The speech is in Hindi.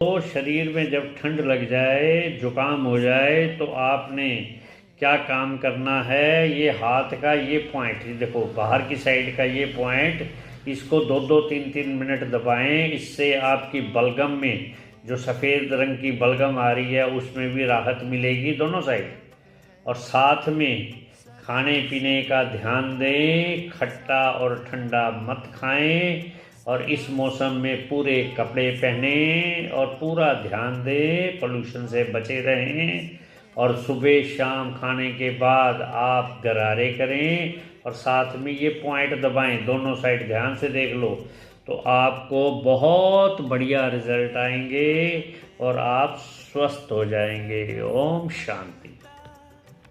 तो शरीर में जब ठंड लग जाए, जुकाम हो जाए, तो आपने क्या काम करना है, ये हाथ का ये पॉइंट देखो, बाहर की साइड का ये पॉइंट, इसको 2-2 3-3 मिनट दबाएं। इससे आपकी बलगम में जो सफ़ेद रंग की बलगम आ रही है उसमें भी राहत मिलेगी दोनों साइड। और साथ में खाने पीने का ध्यान दें, खट्टा और ठंडा मत खाएं, और इस मौसम में पूरे कपड़े पहने और पूरा ध्यान दें, पोल्यूशन से बचे रहें। और सुबह शाम खाने के बाद आप गरारे करें और साथ में ये पॉइंट दबाएं, दोनों साइड ध्यान से देख लो, तो आपको बहुत बढ़िया रिजल्ट आएंगे और आप स्वस्थ हो जाएंगे। ओम शांति।